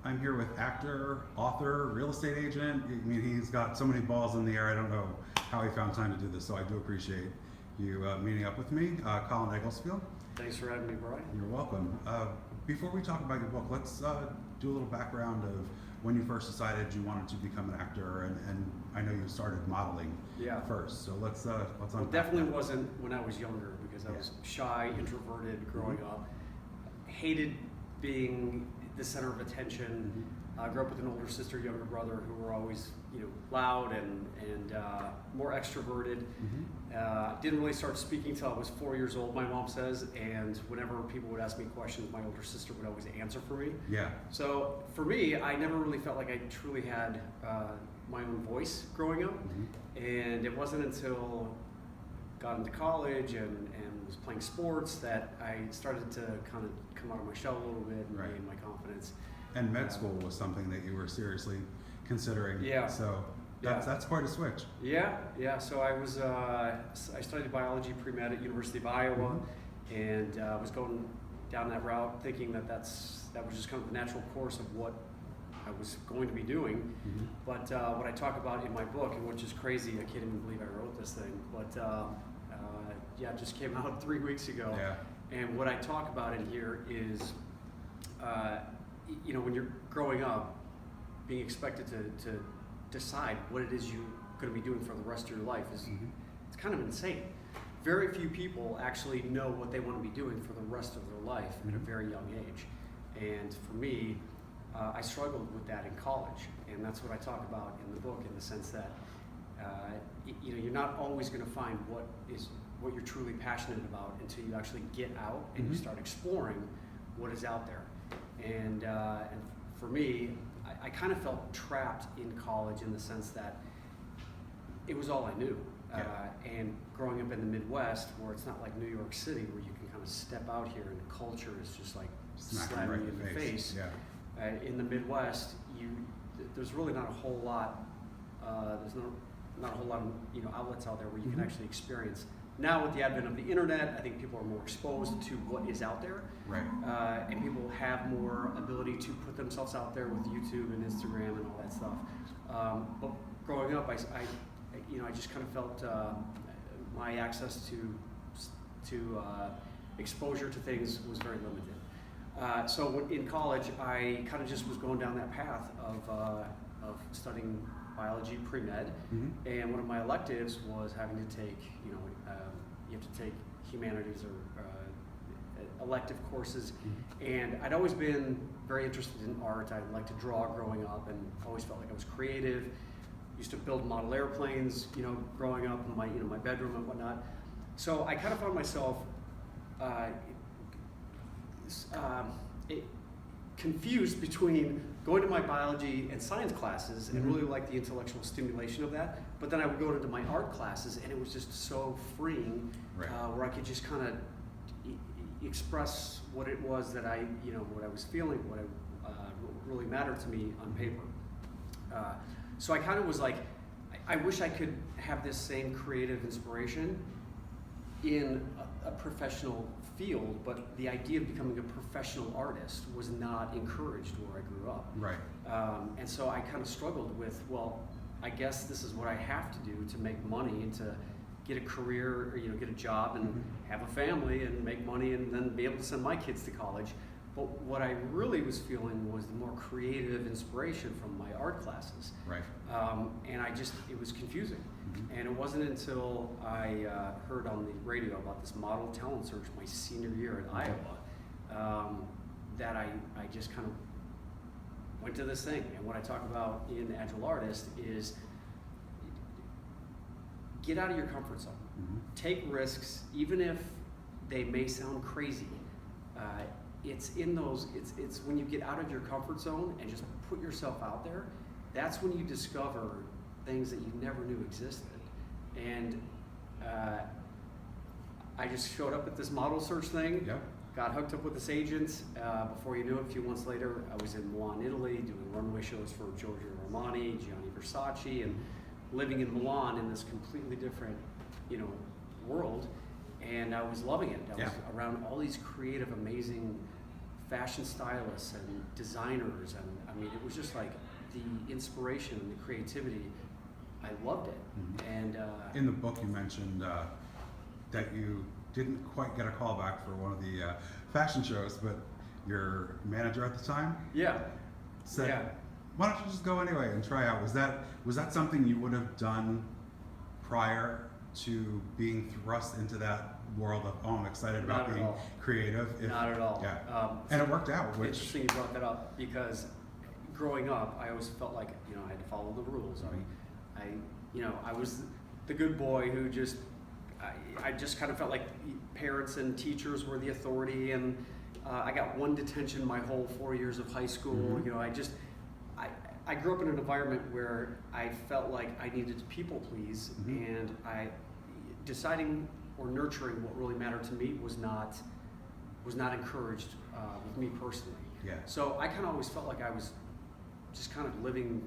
I'm here with actor, author, real estate agent. I mean, he's got so many balls in the air. I don't know how he found time to do this, so I do appreciate you meeting up with me. Colin Egglesfield. Thanks for having me, Brian. You're welcome. Before we talk about your book, let's do a little background of when you first decided you wanted to become an actor, and I know you started modeling first. So let's unpack It definitely that. wasn't when I was younger, because I was shy, introverted growing up. Hated being the center of attention. I grew up with an older sister, younger brother, who were always, loud and more extroverted. Didn't really start speaking till I was 4 years old, my mom says, and whenever people would ask me questions, my older sister would always answer for me. Yeah. So for me, I never really felt like I truly had my own voice growing up, and it wasn't until got into college and was playing sports that I started to kind of come out of my shell a little bit and gain my confidence. And med school was something that you were seriously considering. Yeah. So that's quite a switch. Yeah. So I was I studied biology pre-med at University of Iowa, and was going down that route, thinking that was just kind of the natural course of what I was going to be doing. But what I talk about in my book, and which is crazy, I can't even believe I wrote this thing, but it just came out 3 weeks ago. Yeah. And what I talk about in here is, when you're growing up, being expected to decide what it is you're going to be doing for the rest of your life is it's kind of insane. Very few people actually know what they want to be doing for the rest of their life at a very young age. And for me, I struggled with that in college, and that's what I talk about in the book, in the sense that you're not always going to find what you're truly passionate about until you actually get out and you start exploring what is out there. And for me, I kind of felt trapped in college, in the sense that it was all I knew. And growing up in the Midwest, where it's not like New York City, where you can kind of step out here and culture is just like slamming you in the face. In the Midwest, there's really not a whole lot. There's not a whole lot of outlets out there where you can actually experience. Now, with the advent of the internet, I think people are more exposed to what is out there, and people have more ability to put themselves out there with YouTube and Instagram and all that stuff. But growing up, I just kind of felt my access to exposure to things was very limited. So in college, I kind of just was going down that path of studying biology pre-med, and one of my electives was having to take, you have to take humanities or elective courses, and I'd always been very interested in art. I liked to draw growing up, and always felt like I was creative. Used to build model airplanes, growing up in my bedroom and whatnot. So I kind of found myself confused between going to my biology and science classes and really like the intellectual stimulation of that, but then I would go into my art classes and it was just so freeing, where I could just kind of express what it was that what I was feeling, what really mattered to me on paper. So I kind of was like, I wish I could have this same creative inspiration in a professional field, but the idea of becoming a professional artist was not encouraged where I grew up. And so I kind of struggled with, well, I guess this is what I have to do to make money and to get a career, or get a job and have a family and make money and then be able to send my kids to college. But what I really was feeling was the more creative inspiration from my art classes. And it was confusing. And it wasn't until I heard on the radio about this model talent search my senior year at Iowa that I just kind of went to this thing. And what I talk about in Agile Artist is get out of your comfort zone. Take risks, even if they may sound crazy. It's when you get out of your comfort zone and just put yourself out there, that's when you discover things that you never knew existed. And I just showed up at this model search thing, got hooked up with this agent. Before you knew it, a few months later, I was in Milan, Italy, doing runway shows for Giorgio Armani, Gianni Versace, and living in Milan in this completely different, world. And I was loving it. I was around all these creative, amazing fashion stylists and designers, and I mean, it was just like the inspiration and the creativity. I loved it. Mm-hmm. And in the book, you mentioned that you didn't quite get a call back for one of the fashion shows, but your manager at the time said, "Why don't you just go anyway and try out?" Was that something you would have done prior to being thrust into that world of, oh, I'm excited about being creative? Not at all. Yeah. And it worked out. Which, interesting you brought that up, because growing up, I always felt like, you know, I had to follow the rules. I was the good boy who I just kind of felt like parents and teachers were the authority, and I got one detention my whole 4 years of high school. Mm-hmm. You know, I grew up in an environment where I felt like I needed to people please, mm-hmm. and deciding or nurturing what really mattered to me was not encouraged with me personally. Yeah. So I kind of always felt like I was just kind of living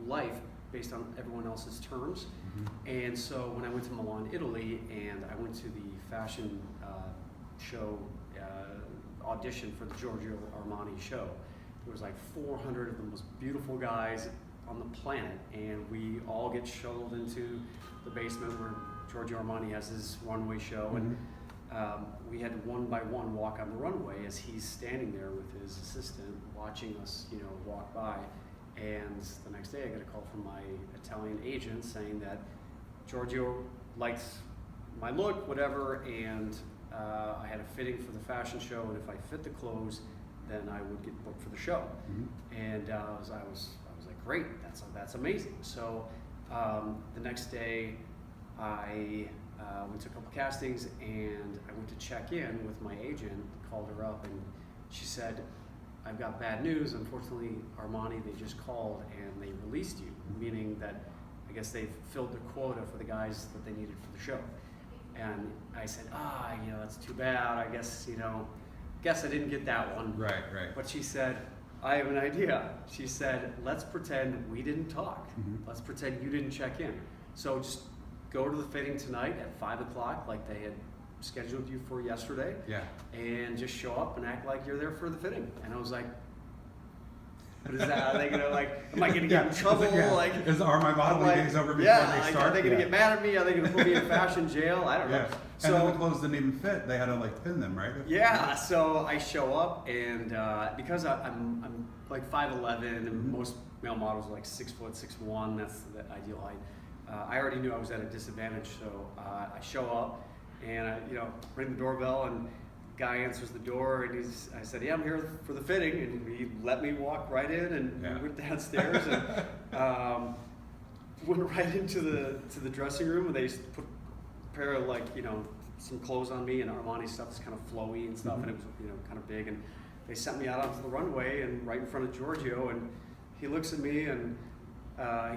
life based on everyone else's terms. Mm-hmm. And so when I went to Milan, Italy, and I went to the fashion show audition for the Giorgio Armani show, there was like 400 of the most beautiful guys on the planet, and we all get shuttled into the basement where Giorgio Armani has his runway show, mm-hmm. and we had one by one walk on the runway as he's standing there with his assistant watching us, you know, walk by. And the next day I got a call from my Italian agent saying that Giorgio liked my look, whatever, and I had a fitting for the fashion show, and if I fit the clothes, then I would get booked for the show. Mm-hmm. And I was like, great, that's amazing. So the next day I went to a couple castings, and I went to check in with my agent, called her up, and she said, "I've got bad news. Unfortunately, Armani, they just called and they released you," meaning that I guess they've filled the quota for the guys that they needed for the show. And I said, you know, that's too bad. I guess, you know, I didn't get that one. Right. But she said, "I have an idea." She said, "Let's pretend we didn't talk. Mm-hmm. Let's pretend you didn't check in. So just go to the fitting tonight at 5 o'clock like they had scheduled you for yesterday, and just show up and act like you're there for the fitting." And I was like, what is that? Are they gonna am I gonna get in trouble? Are my modeling days over before they start? Are they gonna get mad at me? Are they gonna put me in fashion jail? I don't know. So, and then the clothes didn't even fit. They had to pin them, right? Yeah. So I show up, and because I'm like 5'11", and mm-hmm. most male models are like 6 foot 6'1". That's the ideal height. I already knew I was at a disadvantage, so I show up. And I, ring the doorbell, and the guy answers the door, and I said, "Yeah, I'm here for the fitting," and he let me walk right in, and we went downstairs and went right into the dressing room, and they put a pair of some clothes on me, and Armani stuff is kind of flowy and stuff, mm-hmm. and it was kind of big, and they sent me out onto the runway and right in front of Giorgio, and he looks at me, and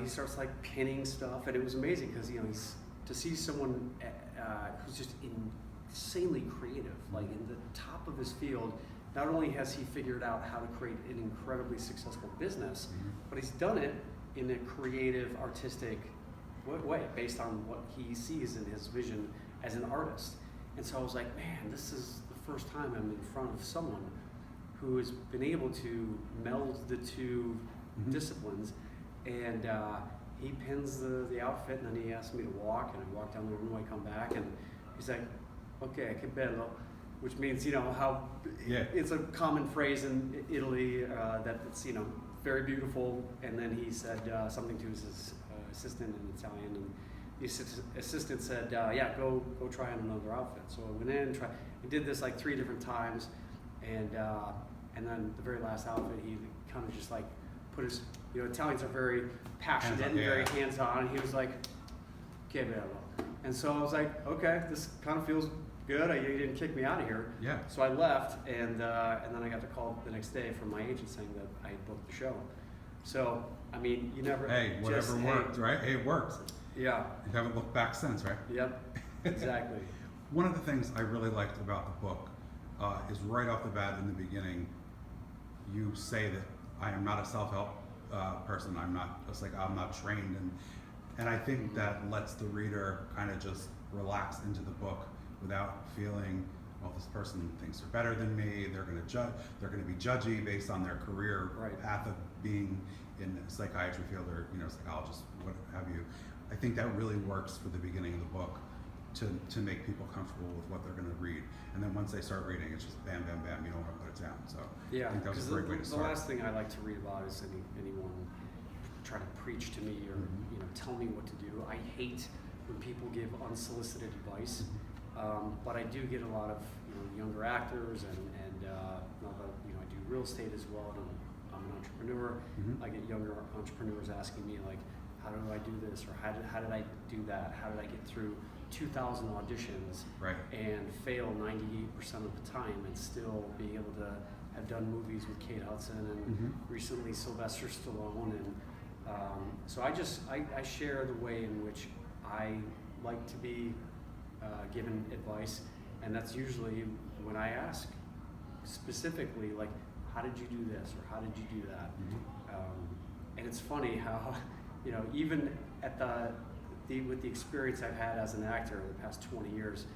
he starts pinning stuff, and it was amazing because he's to see someone who's just insanely creative, in the top of his field. Not only has he figured out how to create an incredibly successful business, mm-hmm. but he's done it in a creative, artistic way based on what he sees in his vision as an artist. And so I was like, man, this is the first time I'm in front of someone who has been able to meld the two mm-hmm. disciplines. And he pins the outfit, and then he asked me to walk, and I walk down the runway, come back, and he's like, "Okay, che bello," which means, how it's a common phrase in Italy that it's, very beautiful. And then he said something to his assistant in Italian, and the assistant said, "Yeah, go try on another outfit." So I went in, he did this 3 different times, and then the very last outfit, he kind of just put his, Italians are very passionate and very hands-on, and he was like, "Che bello." And so I was like, okay, this kind of feels good. You didn't kick me out of here. Yeah. So I left, and then I got the call the next day from my agent saying that I had booked the show. So, I mean, you never... Hey, whatever worked, right? Hey, it worked. Yeah. You haven't looked back since, right? Yep, exactly. One of the things I really liked about the book is right off the bat in the beginning, you say that I am not a self-help person. I'm not trained, and I think that lets the reader kind of just relax into the book without feeling well, this person thinks they're better than me. They're going to be judgy based on their career path of being in the psychiatry field or psychologist, what have you. I think that really works for the beginning of the book to make people comfortable with what they're going to read, and then once they start reading, it's just bam, bam, bam. You don't want to put it down. So yeah, I think that was a great way to start. The last thing I like to read about is anyone trying to preach to me or tell me what to do. I hate when people give unsolicited advice, but I do get a lot of younger actors and now that I do real estate as well, and I'm an entrepreneur. I get younger entrepreneurs asking me like, how do I do this, or how did I do that? How did I get through 2,000 auditions and fail 98% of the time and still be able to have done movies with Kate Hudson and recently Sylvester Stallone, and so I share the way in which I like to be given advice, and that's usually when I ask specifically like, how did you do this or how did you do that? And it's funny how even at with the experience I've had as an actor the past 20 years,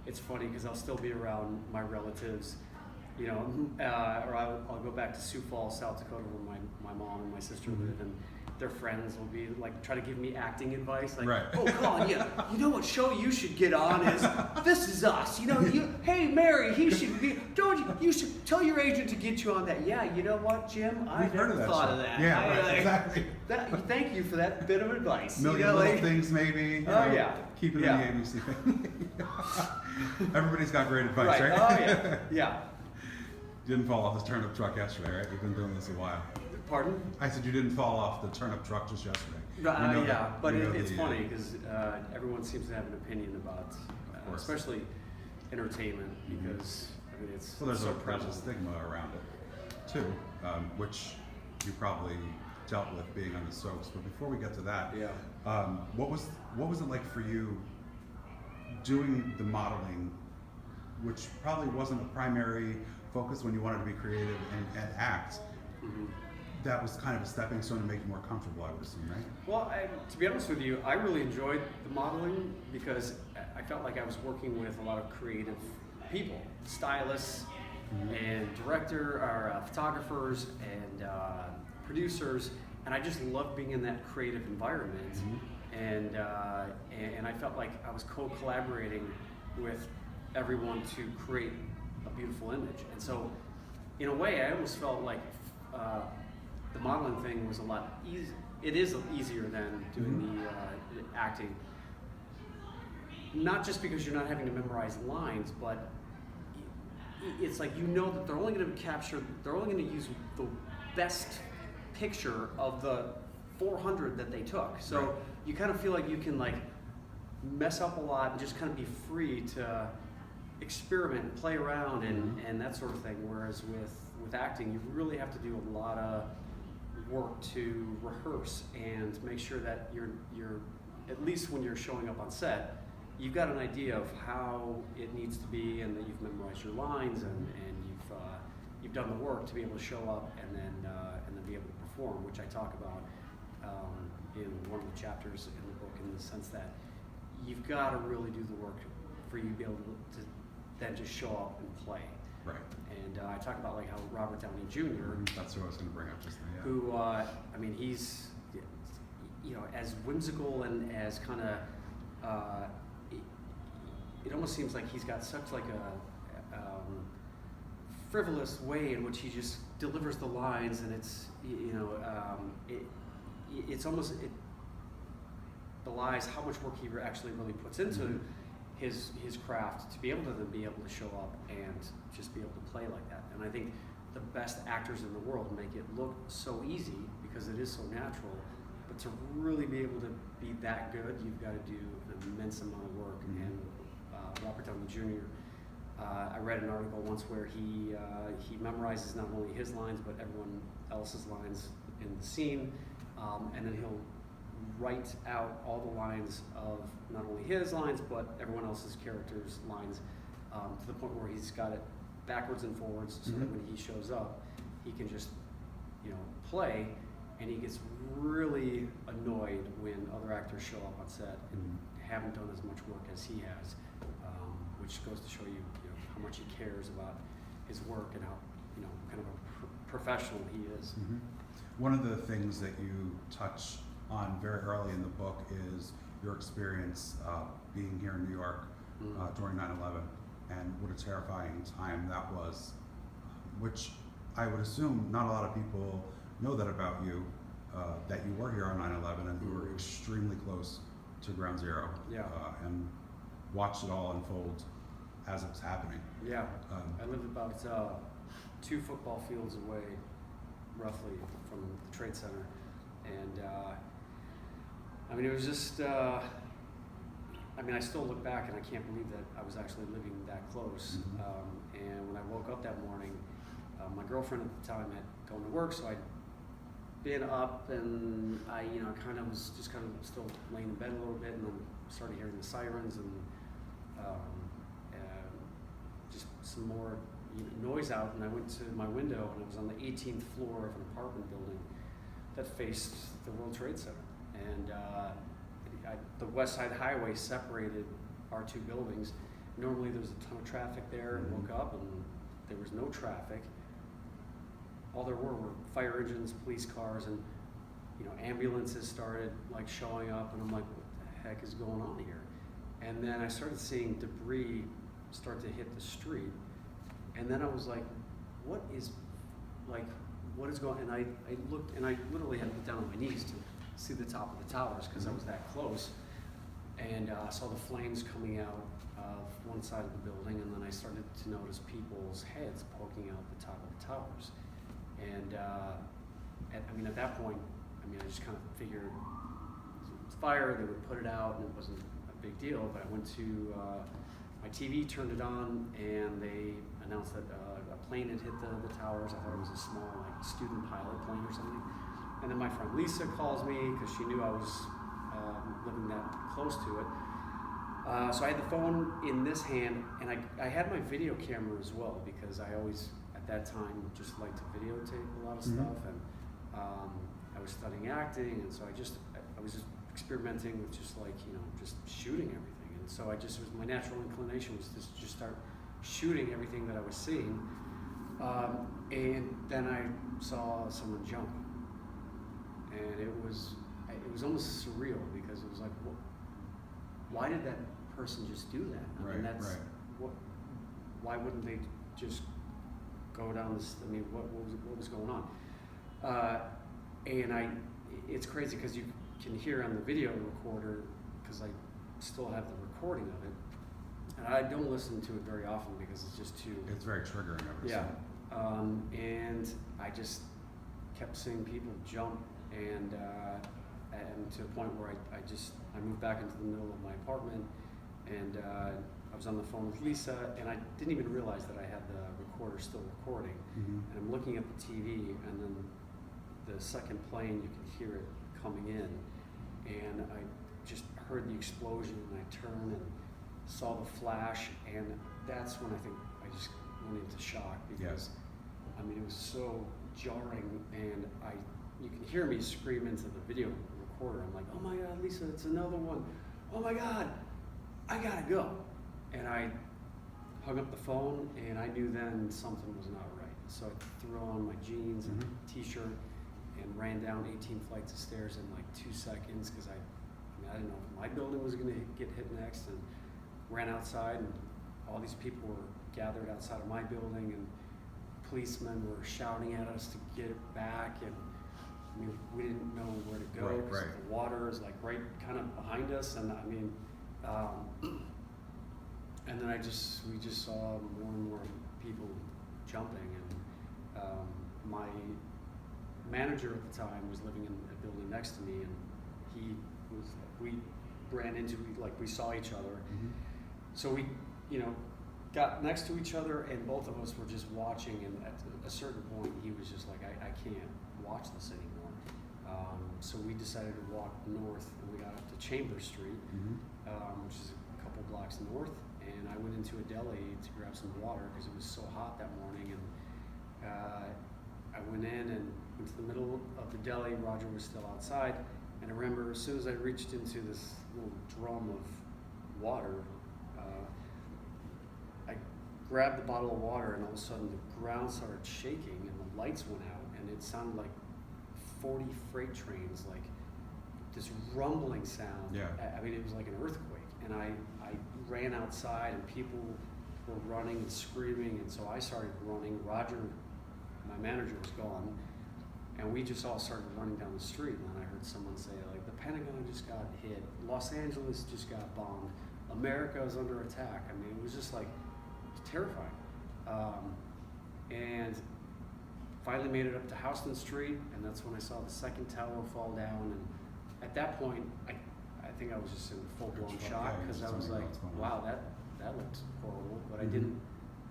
it's funny because I'll still be around my relatives, or I'll go back to Sioux Falls, South Dakota, where my mom and my sister live, and their friends will be like try to give me acting advice, like, oh Colin, you know what show you should get on is This Is Us. Hey Mary, he should be. You should tell your agent to get you on that. Yeah, you know what, Jim? I never thought of that. Yeah, exactly. Thank you for that bit of advice. Million little things, maybe. Keep it in the ABC thing. Everybody's got great advice, right? Oh yeah. You didn't fall off this turnip truck yesterday, right? You've been doing this a while. Pardon? I said you didn't fall off the turnip truck just yesterday. But it's funny because everyone seems to have an opinion about, especially entertainment, because it's there's so a stigma around it too, which you probably dealt with being on the soaps. But before we get to that, what was it like for you doing the modeling, which probably wasn't a primary focus when you wanted to be creative and act? That was kind of a stepping stone to make you more comfortable, I would assume, right? Well, to be honest with you, I really enjoyed the modeling because I felt like I was working with a lot of creative people, stylists and photographers and producers, and I just loved being in that creative environment. And I felt like I was co-collaborating with everyone to create a beautiful image. And so, in a way, I almost felt like the modeling thing was a lot easier. It is easier than doing the acting. Not just because you're not having to memorize lines, but it's like that they're only going to use the best picture of the 400 that they took. So you kind of feel like you can like mess up a lot and just kind of be free to experiment and play around and that sort of thing. Whereas with acting, you really have to do a lot of work to rehearse and make sure that you're at least when you're showing up on set, you've got an idea of how it needs to be, and that you've memorized your lines and you've done the work to be able to show up and then be able to perform, which I talk about in one of the chapters in the book, in the sense that you've got to really do the work for you to be able to then just show up and play. Right. And I talk about like how Robert Downey Jr. That's what I was going to bring up just now. Who he's as whimsical and as kind of it almost seems like he's got such like a frivolous way in which he just delivers the lines, and it's it's almost belies how much work he actually really puts into his craft to be able to show up and just be able to play like that. And I think the best actors in the world make it look so easy because it is so natural, but to really be able to be that good, you've got to do an immense amount of work. And Robert Downey Jr., I read an article once where he memorizes not only his lines but everyone else's lines in the scene, and then he'll write out all the lines of not only his lines but everyone else's characters' lines, to the point where he's got it backwards and forwards, so that when he shows up, he can just play. And he gets really annoyed when other actors show up on set and haven't done as much work as he has, which goes to show you, how much he cares about his work and how, you know, kind of a professional he is. Mm-hmm. One of the things that you touch on very early in the book is your experience being here in New York during 9/11, and what a terrifying time that was, which I would assume not a lot of people know that about you, that you were here on 9/11 and you were extremely close to Ground Zero, and watched it all unfold as it was happening. Yeah, I lived about 2 football fields away, roughly, from the Trade Center, and I mean, it was just, I mean, I still look back and I can't believe that I was actually living that close. And when I woke up that morning, my girlfriend at the time had gone to work, so I'd been up and I, you know, kind of was just kind of still laying in bed a little bit, and then started hearing the sirens and just some more noise out. And I went to my window and I was on the 18th floor of an apartment building that faced the World Trade Center. And the West Side Highway separated our 2 buildings. Normally there was a ton of traffic there, and woke up and there was no traffic. All there were fire engines, police cars, and, you know, ambulances started like showing up, and I'm like, what the heck is going on here? And then I started seeing debris start to hit the street, and then I was like, what is going, and I looked, and I literally had to get down on my knees to see the top of the towers because I was that close, and I saw the flames coming out of one side of the building, and then I started to notice people's heads poking out the top of the towers. And I mean, at that point, I mean, I just kind of figured it's fire, they would put it out, and it wasn't a big deal. But I went to my TV, turned it on, and they announced that a plane had hit the towers. I thought it was a small, like, student pilot plane or something. And then my friend Lisa calls me because she knew I was living that close to it. So I had the phone in this hand, and I had my video camera as well, because I always, at that time, just liked to videotape a lot of stuff. And I was studying acting, and so I was just experimenting with just, like, you know, just shooting everything. And so it was my natural inclination was to just start shooting everything that I was seeing. And then I saw someone jump. And it was almost surreal, because it was like, why did that person just do that? I mean, that's why wouldn't they just go down this? I mean, what was going on? And it's crazy because you can hear on the video recorder, because I still have the recording of it, and I don't listen to it very often because it's just too. It's very triggering. And I just kept seeing people jump. And to a point where I moved back into the middle of my apartment, and I was on the phone with Lisa, and I didn't even realize that I had the recorder still recording. And I'm looking at the TV, and then the second plane, you can hear it coming in, and I just heard the explosion, and I turned and saw the flash, and that's when I think I just went into shock, because I mean, it was so jarring, and you can hear me scream into the video recorder. I'm like, oh my God, Lisa, it's another one. Oh my God, I gotta go. And I hung up the phone, and I knew then something was not right. So I threw on my jeans and t-shirt and ran down 18 flights of stairs in like 2 seconds, because I didn't know if my building was gonna get hit next, and ran outside, and all these people were gathered outside of my building, and policemen were shouting at us to get it back, and I mean, we didn't know where to go, because the water is like right kind of behind us, and I mean, and then we just saw more and more people jumping, and my manager at the time was living in a building next to me, and we ran into, we saw each other, so we, you know, got next to each other, and both of us were just watching, and at a certain point, he was just like, I can't watch this anymore. So we decided to walk north, and we got up to Chambers Street, which is a couple blocks north, and I went into a deli to grab some water because it was so hot that morning, and I went in and into the middle of the deli. Roger was still outside, and I remember as soon as I reached into this little drum of water, I grabbed the bottle of water, and all of a sudden the ground started shaking, and the lights went out, and it sounded like 40 freight trains, like this rumbling sound. Yeah. I mean, it was like an earthquake, and I ran outside, and people were running and screaming, and so I started running. Roger, my manager, was gone, and we just all started running down the street, and then I heard someone say, like, the Pentagon just got hit, Los Angeles just got bombed, America is under attack. I mean, it was just like terrifying. And finally made it up to Houston Street, and that's when I saw the second tower fall down. And at that point, I think I was just in full-blown shock, because I was like, wow, that looked horrible, but I didn't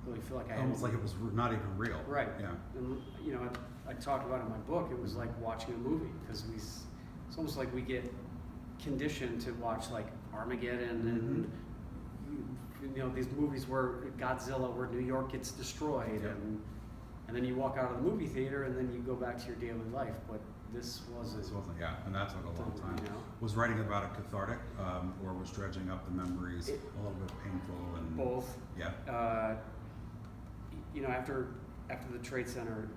really feel like I almost like it was not even real. Right. Yeah. And you know, I talk about it in my book. It was like watching a movie, because it's almost like we get conditioned to watch like Armageddon and you know, these movies where Godzilla, where New York gets destroyed, and then you walk out of the movie theater and then you go back to your daily life. But this wasn't, yeah, and that took a long time. You know? Was writing about it cathartic, or was dredging up the memories a little bit painful? And both. Yeah. You know, after the Trade Center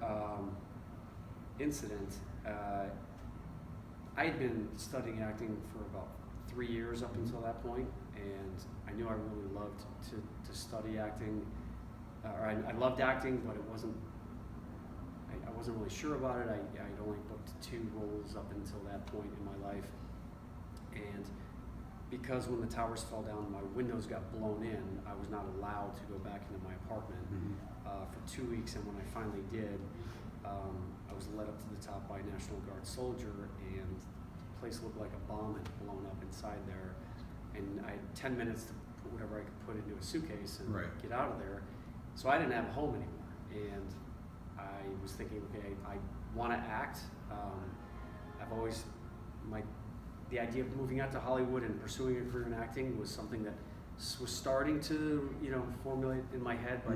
incident, I had been studying acting for about 3 years up until that point, and I knew I really loved to study acting. Or I loved acting, but it wasn't. I wasn't really sure about it. I'd only booked 2 roles up until that point in my life, and because when the towers fell down, my windows got blown in, I was not allowed to go back into my apartment for 2 weeks. And when I finally did, I was led up to the top by a National Guard soldier, and the place looked like a bomb had blown up inside there. And I had 10 minutes to put whatever I could put into a suitcase and get out of there. So I didn't have a home anymore. And I was thinking, okay, I want to act. I've always, the idea of moving out to Hollywood and pursuing a career in acting was something that was starting to, you know, formulate in my head, but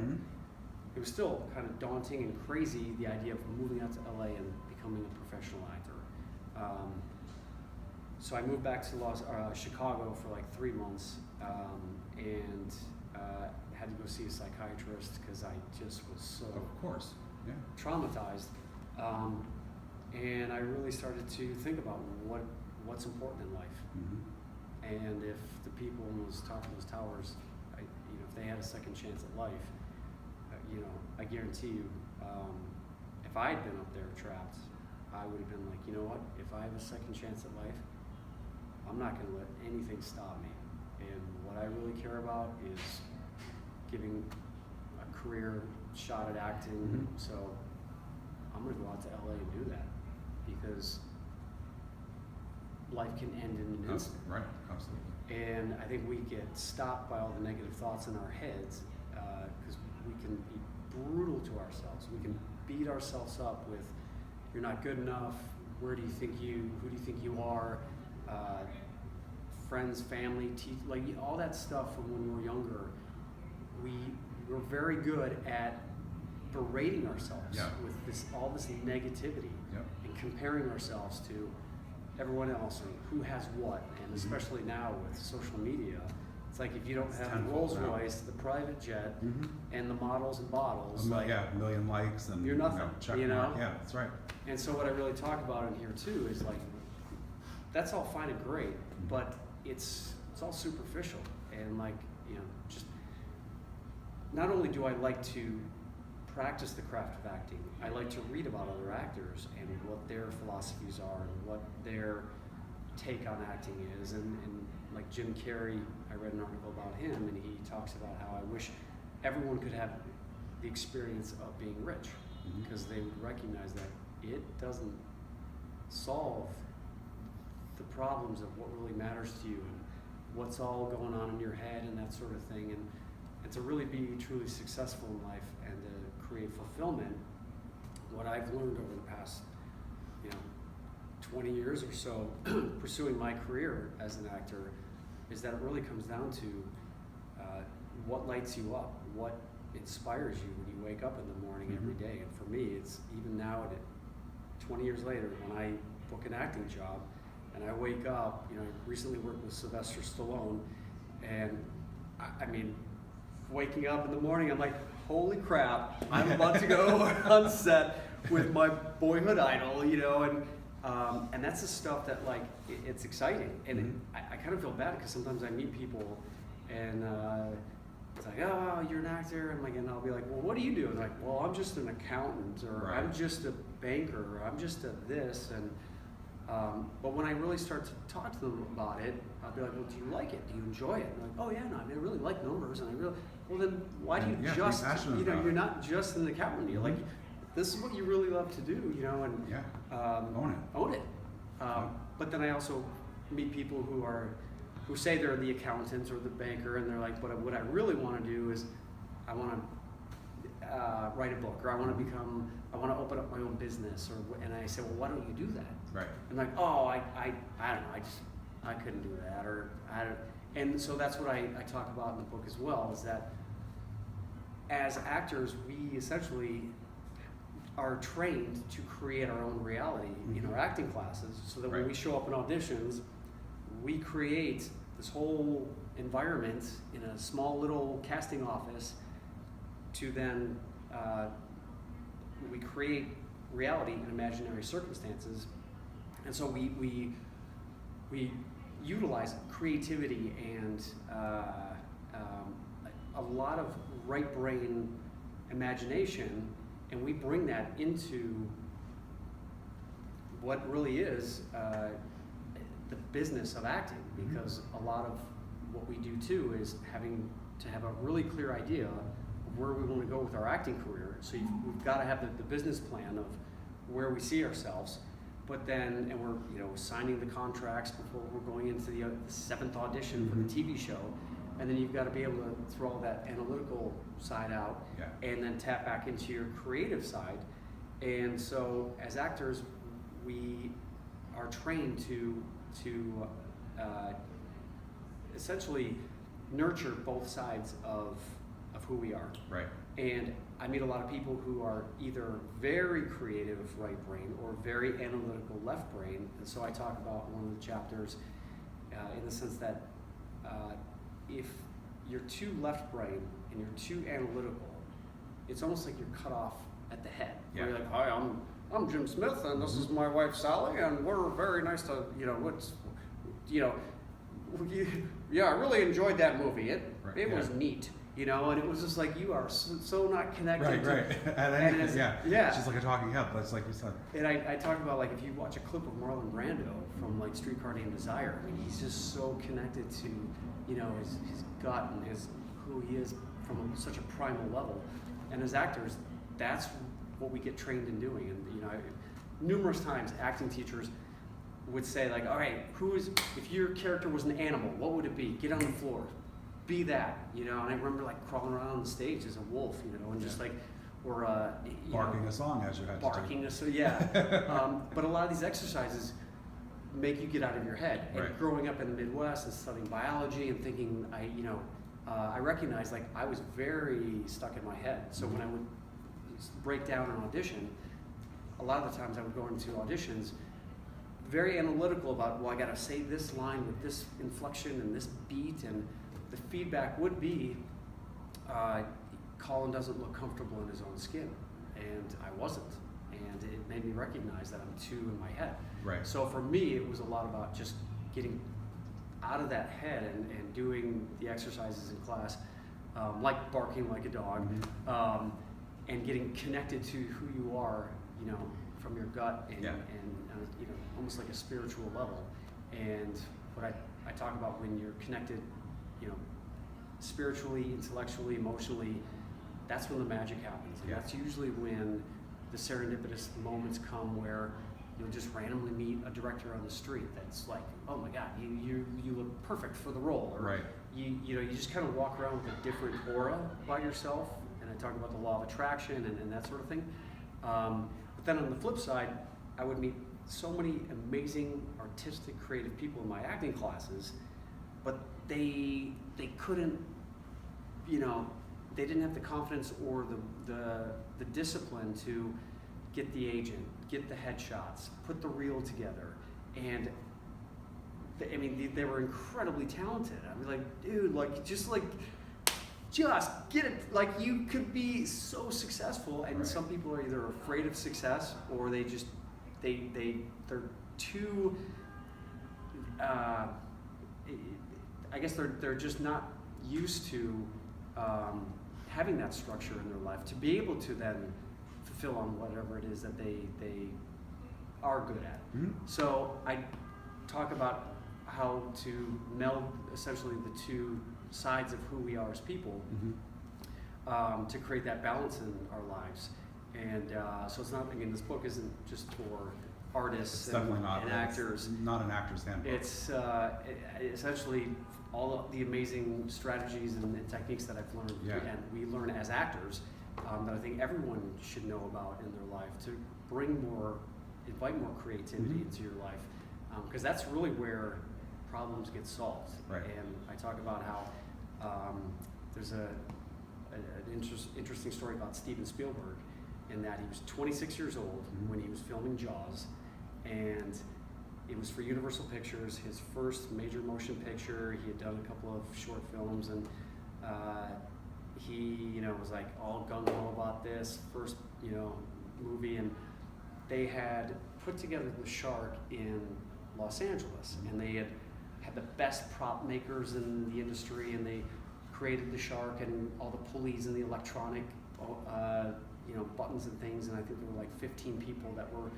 it was still kind of daunting and crazy, the idea of moving out to LA and becoming a professional actor. So I moved back to Chicago for like 3 months, and had to go see a psychiatrist because I just was so traumatized. And I really started to think about what's important in life. And if the people in those top of those towers, you know, if they had a second chance at life, you know, I guarantee you, if I had been up there trapped, I would have been like, you know what? If I have a second chance at life, I'm not going to let anything stop me. And what I really care about is giving a career shot at acting. So I'm going to go out to LA and do that, because life can end in an instant. Right, absolutely. And I think we get stopped by all the negative thoughts in our heads, because we can be brutal to ourselves. We can beat ourselves up with, you're not good enough, who do you think you are, friends, family, like all that stuff from when we were younger. We were very good at berating ourselves with all this negativity and comparing ourselves to everyone else or who has what, and especially now with social media, it's like if you don't have the Rolls Royce, the private jet, and the models and bottles, a million likes, and you're nothing. You know? Yeah, that's right. And so what I really talk about in here too is like, that's all fine and great, but it's all superficial, and like, you know, just not only do I like to practice the craft of acting, I like to read about other actors and what their philosophies are and what their take on acting is, and like Jim Carrey, I read an article about him, and he talks about how I wish everyone could have the experience of being rich, because they would recognize that it doesn't solve the problems of what really matters to you and what's all going on in your head and that sort of thing. And to really be truly successful in life and to create fulfillment, what I've learned over the past, 20 years or so pursuing my career as an actor, is that it really comes down to what lights you up, what inspires you when you wake up in the morning every day. And for me, it's even now, 20 years later, when I book an acting job and I wake up, I recently worked with Sylvester Stallone, and I mean, waking up in the morning, I'm like, holy crap, I'm about to go on set with my boyhood idol, you know, and that's the stuff that like it's exciting, and I kind of feel bad because sometimes I meet people and it's like, oh, you're an actor, and I'll be like, well, what do you do? And they're like, well, I'm just an accountant, or right. I'm just a banker, or I'm just a this, and but when I really start to talk to them about it, I'll be like, well, do you like it? Do you enjoy it? And they're like, oh yeah, no, I really like numbers, and I really, well then why do you just, you know, you're not just an accountant, you're like, this is what you really love to do, you know, and own it. But then I also meet people who say they're the accountant or the banker, and they're like, but what I really want to do is I want to write a book, or I want to open up my own business, and I say, well, why don't you do that? Right. And like, oh, I don't know, I couldn't do that, or I don't. And so that's what I talk about in the book as well, is that as actors, we essentially are trained to create our own reality in our acting classes, so that when we show up in auditions, we create this whole environment in a small little casting office to then we create reality in imaginary circumstances. And so we utilize creativity and a lot of right brain imagination, and we bring that into what really is the business of acting, because a lot of what we do too is having to have a really clear idea of where we want to go with our acting career. So we've got to have the business plan of where we see ourselves, but then, and we're signing the contracts before we're going into the 7th audition for the TV show, and then you've got to be able to throw all that analytical side out, and then tap back into your creative side. And so as actors, we are trained to essentially nurture both sides of who we are. Right. And I meet a lot of people who are either very creative right brain or very analytical left brain. And so I talk about one of the chapters in the sense that if you're too left brain and you're too analytical, it's almost like you're cut off at the head. Yeah. You're like, hi, I'm Jim Smith, and this is my wife Sally, and we're very nice to, I really enjoyed that movie. It was neat, and it was just like, you are so not connected. Right. It's just like a talking head. That's like you said. And I talk about, like, if you watch a clip of Marlon Brando from like Streetcar Named Desire, I mean, he's just so connected to, his gut and who he is from such a primal level. And as actors, that's what we get trained in doing. And numerous times acting teachers would say, like, all right, if your character was an animal, what would it be? Get on the floor, be that, And I remember like crawling around on the stage as a wolf, and just like, or barking a song as you had barking but a lot of these exercises make you get out of your head. And growing up in the Midwest and studying biology and thinking, I recognized, like, I was very stuck in my head. So when I would break down an audition, a lot of the times I would go into auditions very analytical about, well, I got to say this line with this inflection and this beat, and the feedback would be, Colin doesn't look comfortable in his own skin, and I wasn't, and it made me recognize that I'm too in my head. Right. So for me, it was a lot about just getting out of that head and doing the exercises in class, like barking like a dog, and getting connected to who you are, from your gut and almost like a spiritual level. And what I talk about, when you're connected, spiritually, intellectually, emotionally, that's when the magic happens. And that's usually when the serendipitous moments come, where you'll just randomly meet a director on the street that's like, oh my God, you look perfect for the role. Or you just kind of walk around with a different aura by yourself. And I talk about the law of attraction and that sort of thing. But then on the flip side, I would meet so many amazing, artistic, creative people in my acting classes, but they couldn't, they didn't have the confidence or the discipline to get the agent, get the headshots, put the reel together. And they were incredibly talented. I mean, like, dude, like, just just get it. Like, you could be so successful, and some people are either afraid of success or they just they're too. I guess they're just not used to having that structure in their life to be able to then fulfill on whatever it is that they are good at. Mm-hmm. So I talk about how to meld essentially the two sides of who we are as people, to create that balance in our lives. And so it's not, again, this book isn't just for artists and actors. It's not an actor's handbook. It's essentially all of the amazing strategies and techniques that I've learned, and we learn as actors, that I think everyone should know about in their life to invite more creativity into your life, because that's really where problems get solved. Right. And I talk about how there's an interesting story about Steven Spielberg, in that he was 26 years old when he was filming Jaws, and it was for Universal Pictures, his first major motion picture. He had done a couple of short films, and he, was like all gung-ho about this first, movie, and they had put together the shark in Los Angeles, and they had the best prop makers in the industry, and they created the shark and all the pulleys and the electronic, buttons and things, and I think there were like 15 people that were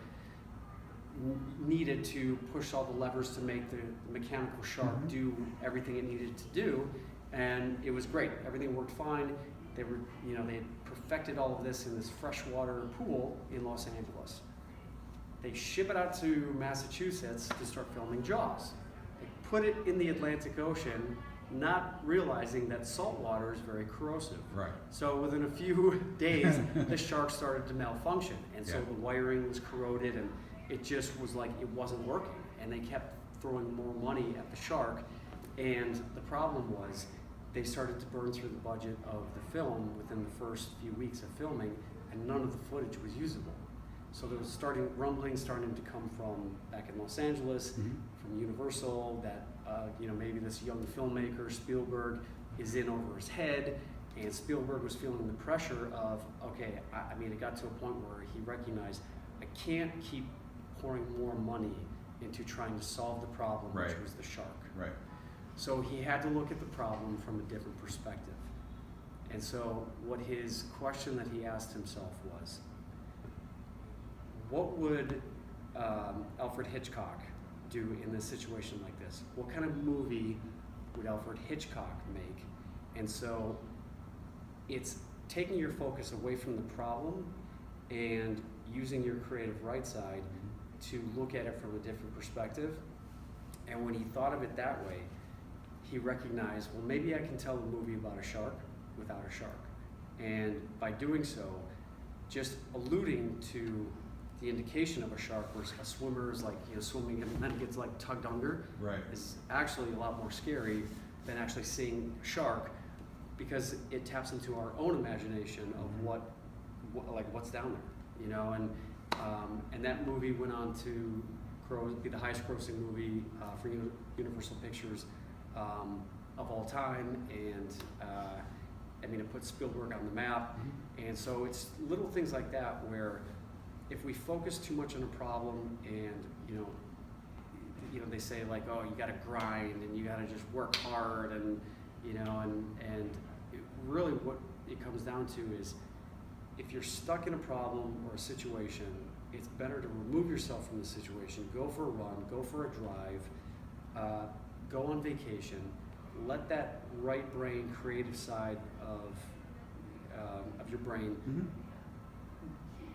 needed to push all the levers to make the mechanical shark do everything it needed to do, and it was great. Everything worked fine. They were, they had perfected all of this in this freshwater pool in Los Angeles. They ship it out to Massachusetts to start filming Jaws. They put it in the Atlantic Ocean, not realizing that salt water is very corrosive. Right. So within a few days, the shark started to malfunction, and so the wiring was corroded, and it just was like it wasn't working. And they kept throwing more money at the shark, and the problem was they started to burn through the budget of the film within the first few weeks of filming, and none of the footage was usable. So there was rumblings starting to come from back in Los Angeles, from Universal, that maybe this young filmmaker, Spielberg, is in over his head, and Spielberg was feeling the pressure of, it got to a point where he recognized, I can't keep pouring more money into trying to solve the problem, which was the shark. Right. So he had to look at the problem from a different perspective. And so what his question that he asked himself was, what would Alfred Hitchcock do in this situation like this? What kind of movie would Alfred Hitchcock make? And so it's taking your focus away from the problem and using your creative right side to look at it from a different perspective. And when he thought of it that way, he recognized, well, maybe I can tell a movie about a shark without a shark. And by doing so, just alluding to the indication of a shark, where a swimmer is like swimming and then gets like tugged under, is actually a lot more scary than actually seeing a shark, because it taps into our own imagination of what's down there, and that movie went on to be the highest grossing movie for Universal Pictures of all time, and it put Spielberg on the map. And so it's little things like that where, if we focus too much on a problem, and they say like, oh, you got to grind and you got to just work hard, and really what it comes down to is, if you're stuck in a problem or a situation, it's better to remove yourself from the situation, go for a run, go for a drive, go on vacation, let that right brain, creative side of your brain,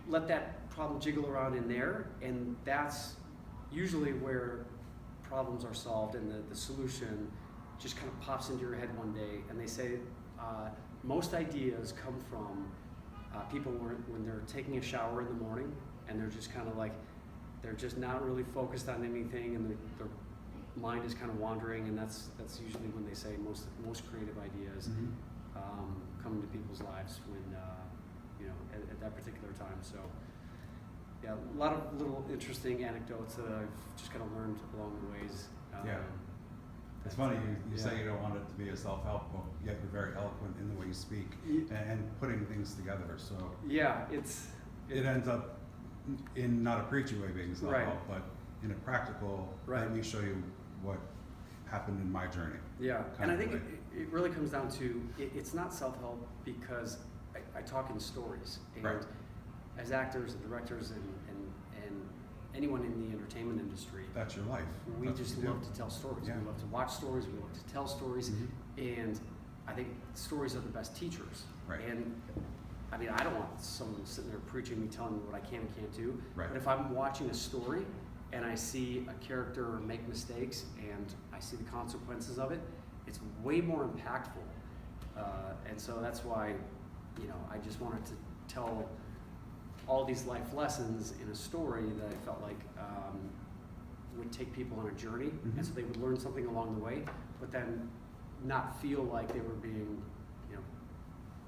let that problem jiggle around in there, and that's usually where problems are solved, and the solution just kind of pops into your head one day. And they say most ideas come from people when they're taking a shower in the morning, and they're just kind of like, they're just not really focused on anything, and their mind is kind of wandering, and that's usually when they say most creative ideas come into people's lives when at that particular time. So yeah, a lot of little interesting anecdotes that I've just kind of learned along the ways. It's funny, you say you don't want it to be a self-help book, yet you're very eloquent in the way you speak and putting things together. So yeah, it ends up in not a preachy way being self-help, but in a practical, let me show you what happened in my journey. Yeah, and I think it really comes down to, it's not self-help because I talk in stories. And as actors and directors and anyone in the entertainment industry, that's your life. We just love to tell stories. We love to watch stories. We love to tell stories, and I think stories are the best teachers. And I mean, I don't want someone sitting there preaching me, telling me what I can and can't do. But if I'm watching a story and I see a character make mistakes and I see the consequences of it, it's way more impactful. And so that's why, I just wanted to tell all these life lessons in a story that I felt like would take people on a journey, and so they would learn something along the way, but then not feel like they were being,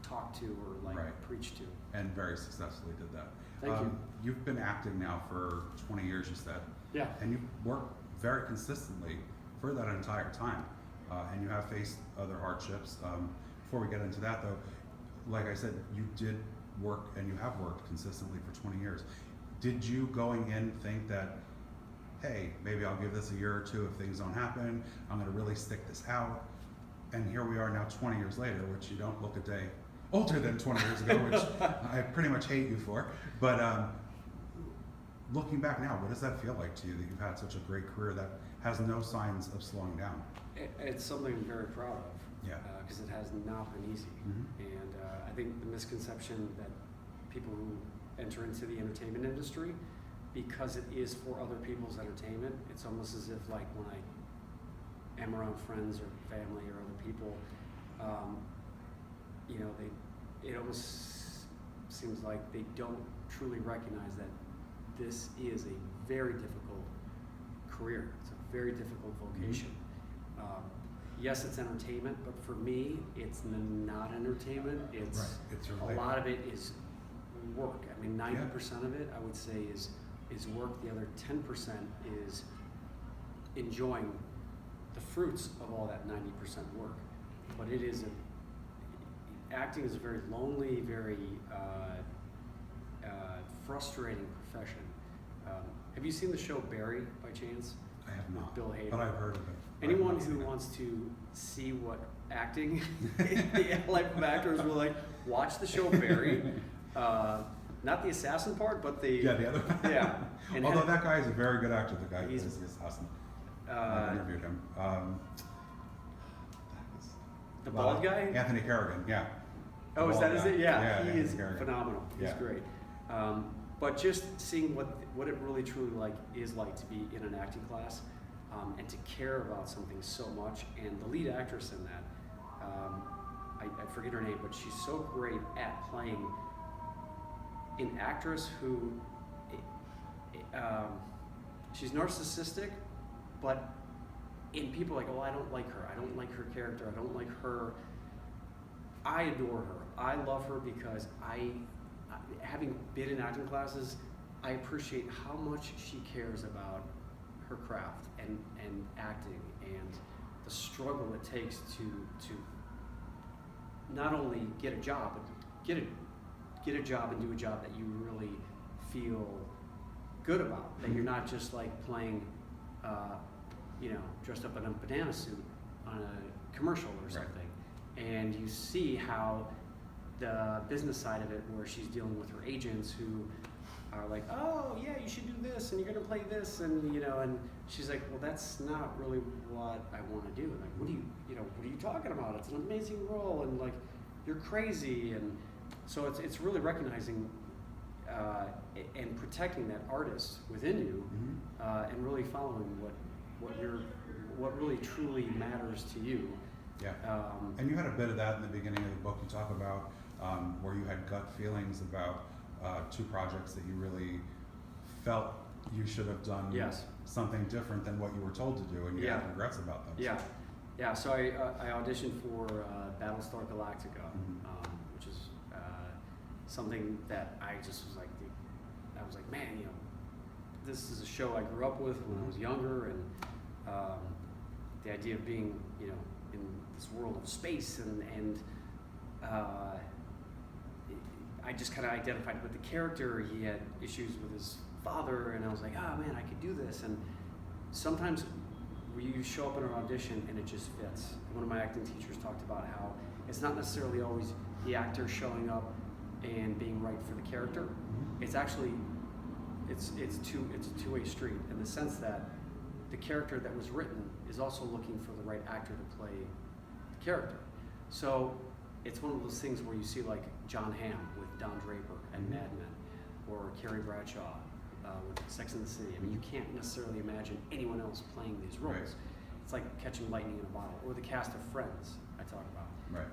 talked to or preached to. And very successfully did that. Thank you. You've been acting now for 20 years, you said. Yeah. And you've worked very consistently for that entire time, and you have faced other hardships. Before we get into that, though, like I said, you did work and you have worked consistently for 20 years. Did you going in think that, hey, maybe I'll give this a year or two, if things don't happen, I'm going to really stick this out? And here we are now 20 years later, which you don't look a day older than 20 years ago, which I pretty much hate you for. But looking back now, what does that feel like to you, that you've had such a great career that has no signs of slowing down? It's something I'm very proud of. Yeah. Because it has not been easy. And I think the misconception that people who enter into the entertainment industry, because it is for other people's entertainment, it's almost as if like when I am around friends or family or other people, it almost seems like they don't truly recognize that this is a very difficult career. It's a very difficult vocation. Yes, it's entertainment, but for me, it's not entertainment. It's a lot of it is work. I mean, 90% of it, I would say, is work. The other 10% is enjoying the fruits of all that 90% work. But it is acting is a very lonely, very frustrating profession. Have you seen the show Barry by chance? I have not. Bill Hader. But I've heard of it. Anyone who wants to see what acting, the life of actors, will like, watch the show Barry. Not the assassin part, but the other one. Yeah. And although that guy is a very good actor, the guy who plays the assassin. I interviewed him. The bald guy? Anthony Kerrigan, yeah. Oh, is that it? Yeah, he is Kerrigan. phenomenal. He's great. But just seeing what it really truly is like to be in an acting class, and to care about something so much, and the lead actress in that, I forget her name, but she's so great at playing an actress who, she's narcissistic, but in people like, oh, I don't like her, I don't like her character, I don't like her. I adore her. I love her because having been in acting classes, I appreciate how much she cares about her craft and acting and the struggle it takes to not only get a job, but get a job and do a job that you really feel good about. That you're not just like playing, dressed up in a banana suit on a commercial or something. And you see how the business side of it, where she's dealing with her agents who are like, oh yeah, you should do this and you're gonna play this, and and she's like, well, that's not really what I want to do. Like, what are you talking about? It's an amazing role, and like, you're crazy. And so it's really recognizing and protecting that artist within you, and really following what really truly matters to you. Yeah. And you had a bit of that in the beginning of the book. You talk about where you had gut feelings about two projects that you really felt you should have done something different than what you were told to do, and you had regrets about them. Yeah. Yeah, so I auditioned for Battlestar Galactica, which is something that I just was like, man, this is a show I grew up with when I was younger, and the idea of being, you know, in this world of space, and I just kind of identified with the character. He had issues with his father, and I was like, oh man, I could do this. And sometimes you show up in an audition and it just fits. One of my acting teachers talked about how it's not necessarily always the actor showing up and being right for the character. It's actually it's a two-way street in the sense that the character that was written is also looking for the right actor to play the character. So it's one of those things where you see like John Hamm with Don Draper and Mad Men, or Carrie Bradshaw with Sex and the City. I mean, you can't necessarily imagine anyone else playing these roles. Right. It's like catching lightning in a bottle, or the cast of Friends I talk about. Right.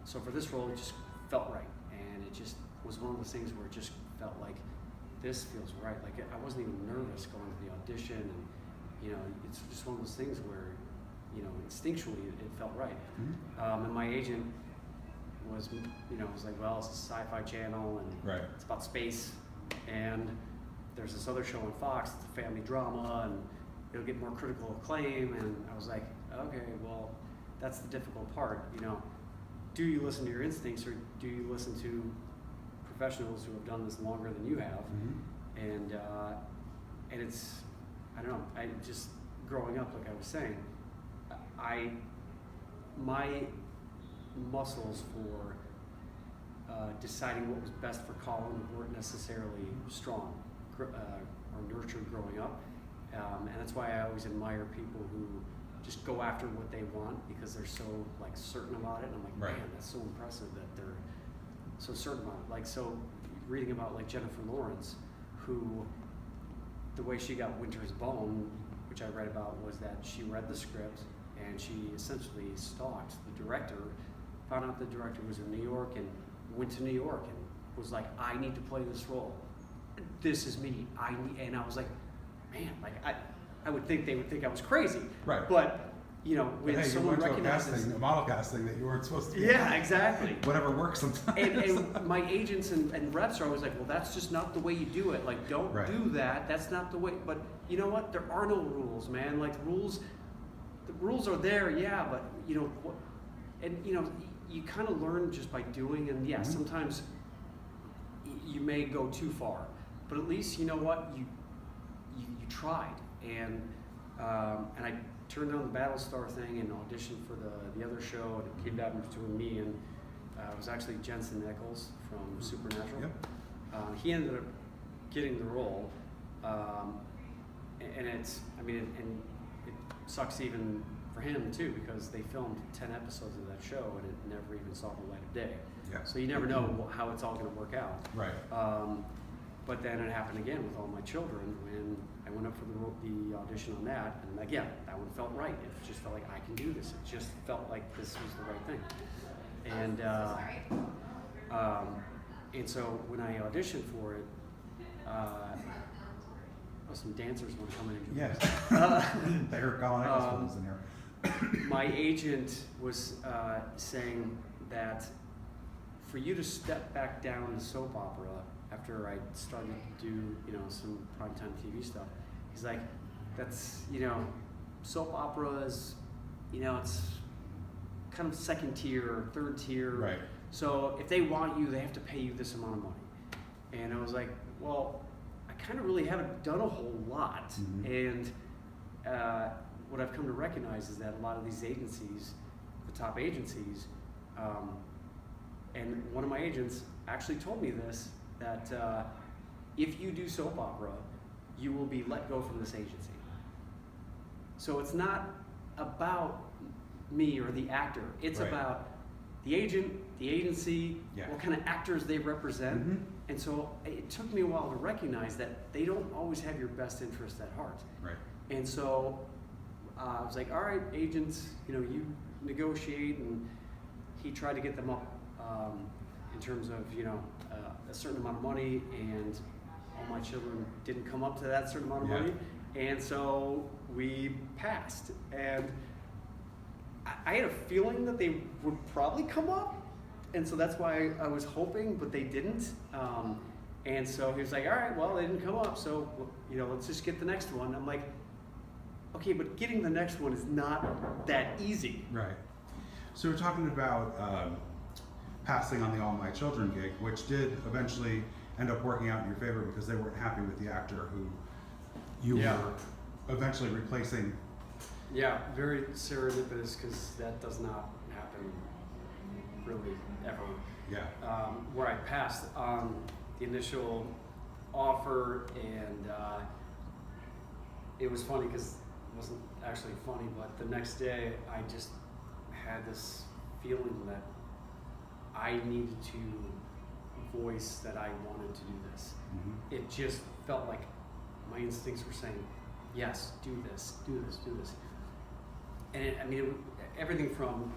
So for this role, it just felt right, and it just was one of those things where it just felt like this feels right. Like I wasn't even nervous going to the audition, and you know, it's just one of those things where, you know, instinctually it felt right. And my agent was, you know, was like, well, it's a sci-fi channel, and Right. it's about space, and there's this other show on Fox, it's a family drama, and it'll get more critical acclaim. And I was like, okay, well, that's the difficult part, you know. Do you listen to your instincts, or do you listen to professionals who have done this longer than you have? And it's, I don't know, I just, growing up, like I was saying, my muscles for deciding what was best for Colin weren't necessarily strong or nurtured growing up, and that's why I always admire people who just go after what they want because they're so like certain about it. And I'm like, Right. man, that's so impressive that they're so certain about it. Like, so reading about like Jennifer Lawrence, who the way she got Winter's Bone, which I read about, was that she read the script and she essentially stalked the director, found out the director was in New York, and went to New York and was like, I need to play this role. This is me. And I was like, man, like I would think they would think I was crazy. Right. But you know, when Hey, someone you went recognizes to a model casting that you weren't supposed to be. Yeah, exactly. Whatever works sometimes. And my agents and reps are always like, well, that's just not the way you do it. Like, don't Right. do that. That's not the way. But you know what? There are no rules, man. Like, the rules are there, yeah, but you know, and you know, you kind of learn just by doing. And yeah, sometimes you may go too far, but at least you know what, you tried. And I turned down the Battlestar thing and auditioned for the other show, and it came down between me and it was actually Jensen Ackles from Supernatural. Yep. He ended up getting the role, and it's, I mean, and it sucks even for him too, because they filmed 10 episodes of that show and it never even saw the light of day. Yeah. So you never know how it's all going to work out. Right. But then it happened again with all my children when I went up for the audition on that, and again, that one felt right. It just felt like I can do this. It just felt like this was the right thing. And so when I auditioned for it, some dancers want to come in and do Yes. this. They heard Colin Egglesfield was in here. My agent was saying that for you to step back down to soap opera after I started to do, you know, some primetime TV stuff, he's like, that's, you know, soap opera is, you know, it's kind of second tier, third tier. Right. So if they want you, they have to pay you this amount of money. And I was like, well, I kind of really haven't done a whole lot. And what I've come to recognize is that a lot of these agencies, the top agencies, and one of my agents actually told me this, that if you do soap opera, you will be let go from this agency. So it's not about me or the actor. It's Right. about the agent, the agency, Yeah. what kind of actors they represent. And so it took me a while to recognize that they don't always have your best interest at heart. Right. And so I was like, all right, agents, you know, you negotiate. And he tried to get them up in terms of, you know, a certain amount of money, and all my children didn't come up to that certain amount of money. And so we passed. And I had a feeling that they would probably come up. And so that's why I was hoping, but they didn't. And so he was like, all right, well, they didn't come up, so, you know, let's just get the next one. I'm like, okay, but getting the next one is not that easy. Right. So we're talking about passing on the All My Children gig, which did eventually end up working out in your favor because they weren't happy with the actor who you were eventually replacing. Yeah, very serendipitous because that does not happen really ever. Yeah. Where I passed on the initial offer, and it was funny because it wasn't actually funny, but the next day I just had this feeling that I needed to voice that I wanted to do this. Mm-hmm. It just felt like my instincts were saying, yes, do this, do this, do this. And everything from,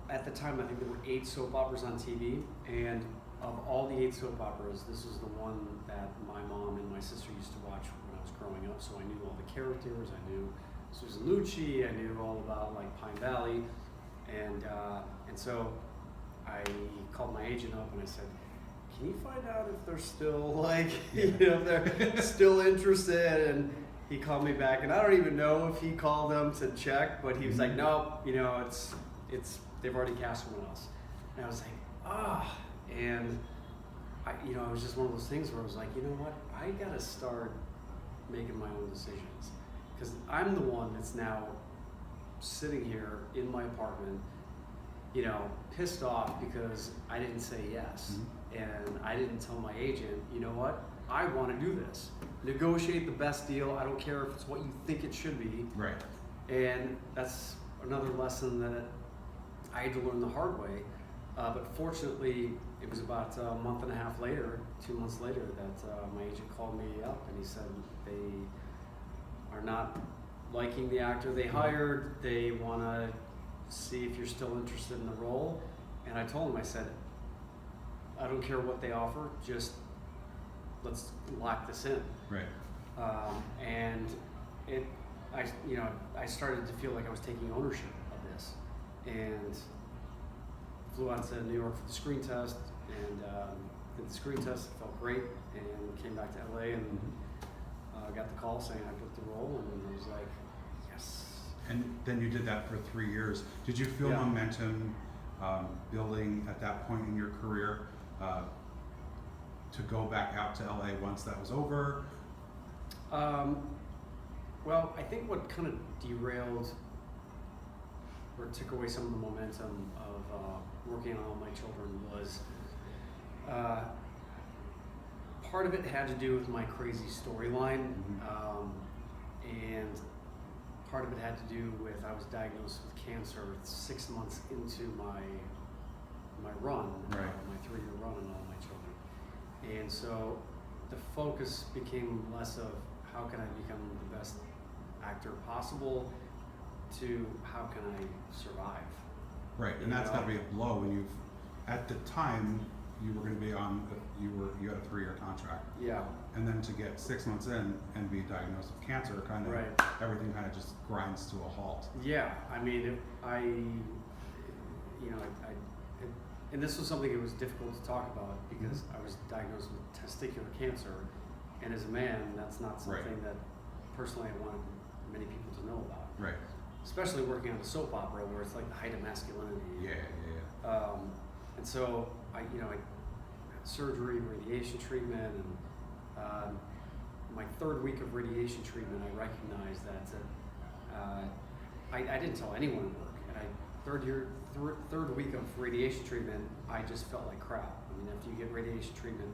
at the time I think there were 8 soap operas on TV, and of all the 8 soap operas, this is the one that my mom and my sister used to watch when I was growing up, so I knew all the characters, I knew Susan Lucci, I knew all about like Pine Valley, and so I called my agent up and I said, can you find out if they're still like, if they're still interested? And he called me back, and I don't even know if he called them to check, but he was like, nope, it's they've already cast someone else. And I was like, and it was just one of those things where I was like, you know what, I gotta start making my own decisions, because I'm the one that's now sitting here in my apartment, pissed off because I didn't say yes. And I didn't tell my agent, you know what, I want to do this. Negotiate the best deal. I don't care if it's what you think it should be. Right. And that's another lesson that I had to learn the hard way. But fortunately, it was about a month and a half later, 2 months later, that my agent called me up and he said they are not liking the actor they hired. They want to see if you're still interested in the role. And I told him, I said, I don't care what they offer, just let's lock this in. Right. And I started to feel like I was taking ownership of this, and flew out to New York for the screen test, and did the screen test. It felt great, and came back to LA, and got the call saying I booked the role, and I was like, yes. And then you did that for 3 years. Did you feel momentum building at that point in your career to go back out to LA once that was over? Well, I think what kind of derailed or took away some of the momentum of working on All My Children was part of it had to do with my crazy storyline, and part of it had to do with I was diagnosed with cancer 6 months into my run, my 3-year run on All My Children. And so the focus became less of how can I become the best actor possible to how can I survive. Right, and that's got to be a blow when you've, at the time, you were going to be on, you had a 3-year contract. Yeah. And then to get 6 months in and be diagnosed with cancer, kind of, everything kind of just grinds to a halt. Yeah, I mean, and this was something that was difficult to talk about because I was diagnosed with testicular cancer, and as a man, that's not something that personally I wanted many people to know about. Right. Especially working on a soap opera where it's like the height of masculinity. Yeah. And so I had surgery, radiation treatment, and my 3rd week of radiation treatment, I recognized that I didn't tell anyone at work, and third week of radiation treatment, I just felt like crap. I mean, after you get radiation treatment,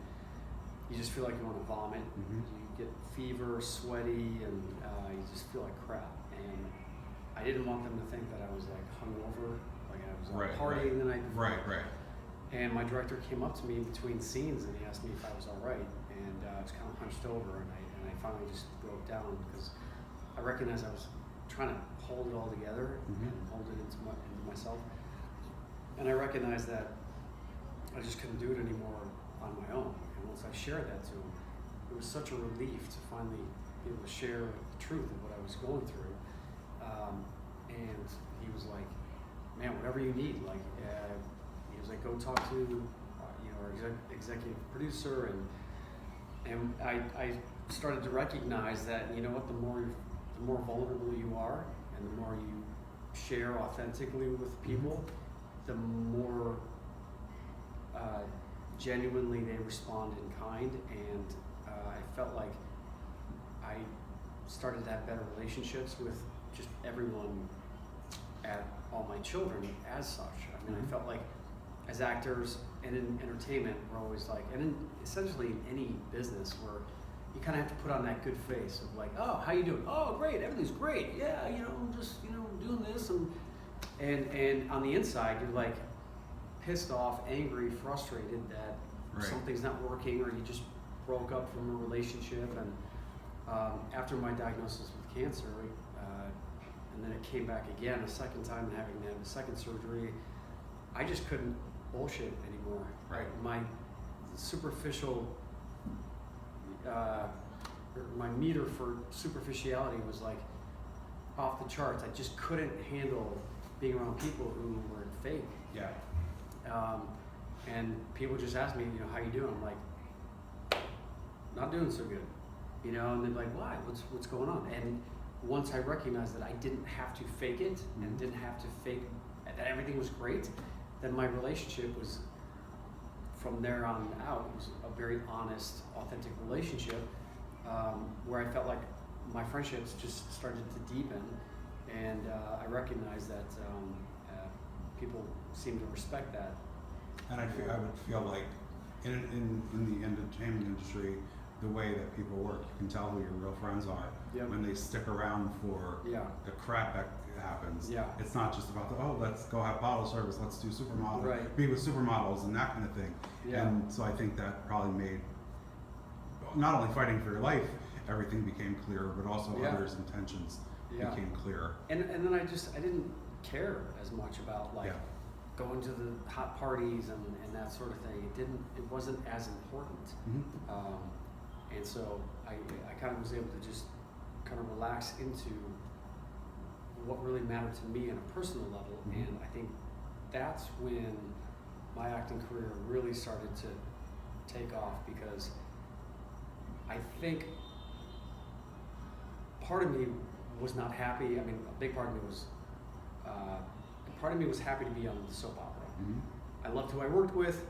you just feel like you want to vomit. You get fever, sweaty, and you just feel like crap. And I didn't want them to think that I was like hungover, like I was partying the night before. Right. And my director came up to me in between scenes and he asked me if I was all right. And I was kind of hunched over, and I finally just broke down because I recognized I was trying to hold it all together and hold it into myself. And I recognized that I just couldn't do it anymore on my own. And once I shared that to him, it was such a relief to finally be able to share the truth of what I was going through. And he was like, man, whatever you need, like, he was like, go talk to our executive producer, and I started to recognize that, you know what, the the more vulnerable you are and the more you share authentically with people, the more genuinely they respond in kind. And I felt like I started to have better relationships with just everyone, at all my children as such. I mean, I felt like as actors and in entertainment, we're always like, and in essentially in any business, where you kind of have to put on that good face of like, oh, how you doing? Oh, great, everything's great. Yeah, I'm just, doing this. And on the inside, you're like pissed off, angry, frustrated that something's not working, or you just broke up from a relationship. And after my diagnosis with cancer, and then it came back again a second time, and having to have a second surgery, I just couldn't bullshit anymore. Right. My superficial, my meter for superficiality was like off the charts. I just couldn't handle being around people who were fake. Yeah. And people just ask me, how you doing? I'm like, not doing so good. And they're like, why? What's going on? And once I recognized that I didn't have to fake it and didn't have to fake that everything was great, then my relationship was, from there on out, it was a very honest, authentic relationship, where I felt like my friendships just started to deepen, and I recognized that people seem to respect that. And I would feel like in the entertainment industry, the way that people work, you can tell who your real friends are when they stick around for the crap that happens. Yeah. It's not just about let's go have bottle service, let's do supermodel, be with supermodels and that kind of thing. Yeah. And so I think that probably made, not only fighting for your life, everything became clearer, but also others' intentions became clearer. And then I didn't care as much about going to the hot parties and that sort of thing. It wasn't as important. And so I kind of was able to just kind of relax into what really mattered to me on a personal level. And I think that's when my acting career really started to take off, because I think part of me was not happy. I mean, a big part of me was happy to be on the soap opera. I loved who I worked with.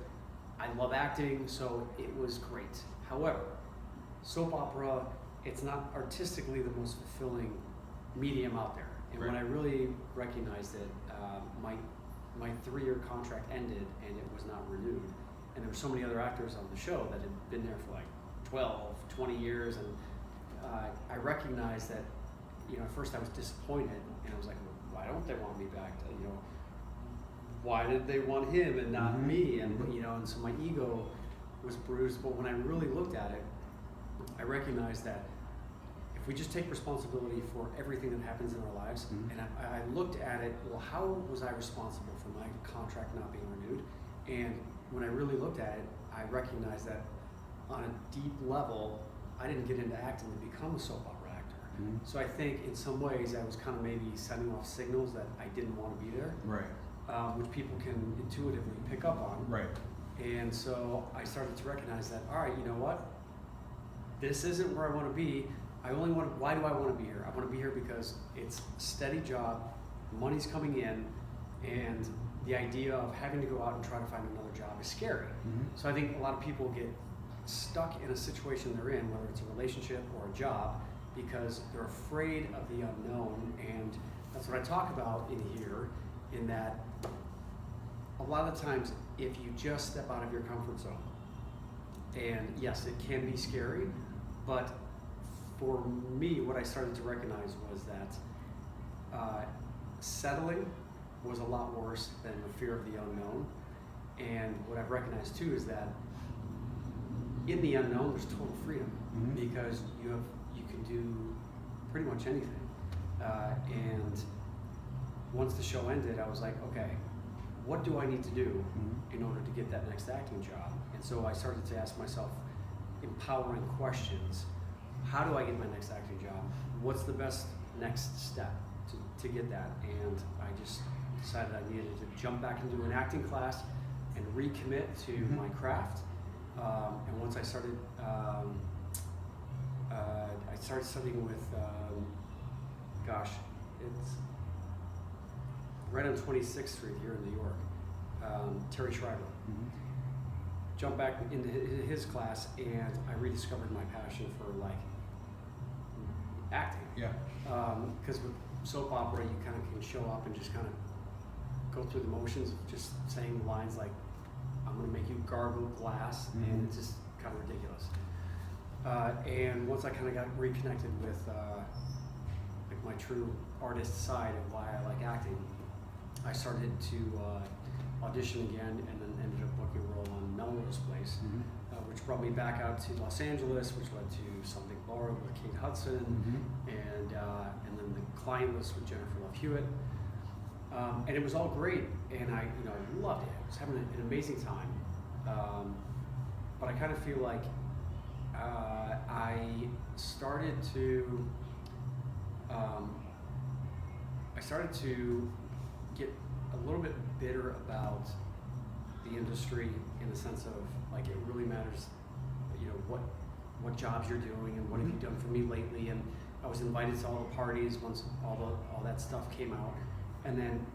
I love acting, so it was great. However, soap opera, it's not artistically the most fulfilling medium out there. And when I really recognized it, my 3-year contract ended and it was not renewed. And there were so many other actors on the show that had been there for like 12, 20 years. And I recognized that, at first I was disappointed, and I was like, why don't they want me back? Why did they want him and not me? And and so my ego was bruised. But when I really looked at it, I recognized that if we just take responsibility for everything that happens in our lives, and I looked at it, well, how was I responsible for my contract not being renewed? And when I really looked at it, I recognized that on a deep level, I didn't get into acting to become a soap opera actor. So I think in some ways I was kind of maybe sending off signals that I didn't want to be there, which people can intuitively pick up on. And so I started to recognize that, all right, you know what? This isn't where I want to be. Why do I want to be here? I want to be here because it's a steady job, money's coming in, and the idea of having to go out and try to find another job is scary. So I think a lot of people get stuck in a situation they're in, whether it's a relationship or a job, because they're afraid of the unknown. And that's what I talk about in here, in that a lot of times if you just step out of your comfort zone, and yes, it can be scary, but for me, what I started to recognize was that settling was a lot worse than the fear of the unknown. And what I've recognized too is that in the unknown, there's total freedom, because you can do pretty much anything. And once the show ended, I was like, okay, what do I need to do in order to get that next acting job? And so I started to ask myself empowering questions. How do I get my next acting job? What's the best next step to get that? And I just decided I needed to jump back into an acting class and recommit to my craft. And once I started studying with gosh, it's right on 26th Street here in New York. Terry Schreiber. Mm-hmm. Jumped back into his class, and I rediscovered my passion for like acting. Yeah. Because with soap opera, you kind of can show up and just kind of go through the motions of just saying lines like, "I'm going to make you gargle glass," Mm-hmm. and it's just kind of ridiculous. And once I kind of got reconnected with like my true artist side of why I like acting, I started to audition again, and then ended up booking a role on Melrose Place, Mm-hmm. which brought me back out to Los Angeles, which led to Something Borrowed with Kate Hudson, Mm-hmm. and then The Client List with Jennifer Love Hewitt. And it was all great, and I loved it. I was having an amazing time. But I kind of feel like I started to get a little bit bitter about the industry, in the sense of like, it really matters, what jobs you're doing and what have you done for me lately. And I was invited to all the parties once all that stuff came out, and then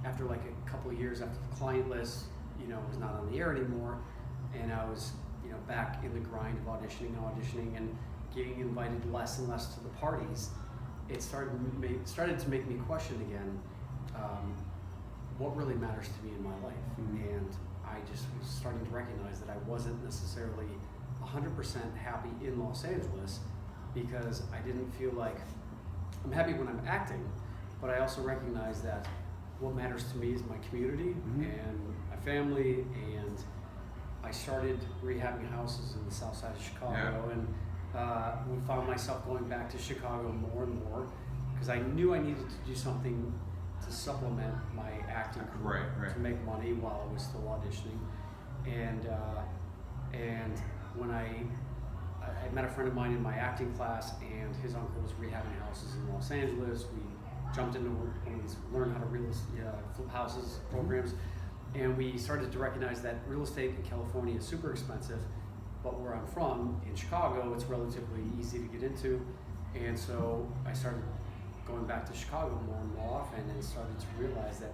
after like a couple of years after The Client List, was not on the air anymore, and I was back in the grind of auditioning and getting invited less and less to the parties. It started to make me question again what really matters to me in my life. Mm-hmm. And I just was starting to recognize that I wasn't necessarily 100% happy in Los Angeles, because I didn't feel like I'm happy when I'm acting, but I also recognize that what matters to me is my community Mm-hmm. and my family. And I started rehabbing houses in the south side of Chicago, and we found myself going back to Chicago more and more, because I knew I needed to do something to supplement my acting career, right. to make money while I was still auditioning. And when I met a friend of mine in my acting class, and his uncle was rehabbing houses in Los Angeles. We jumped into one of these learn how to flip houses programs, and we started to recognize that real estate in California is super expensive, but where I'm from, in Chicago, it's relatively easy to get into. And so I started going back to Chicago more and more often, and started to realize that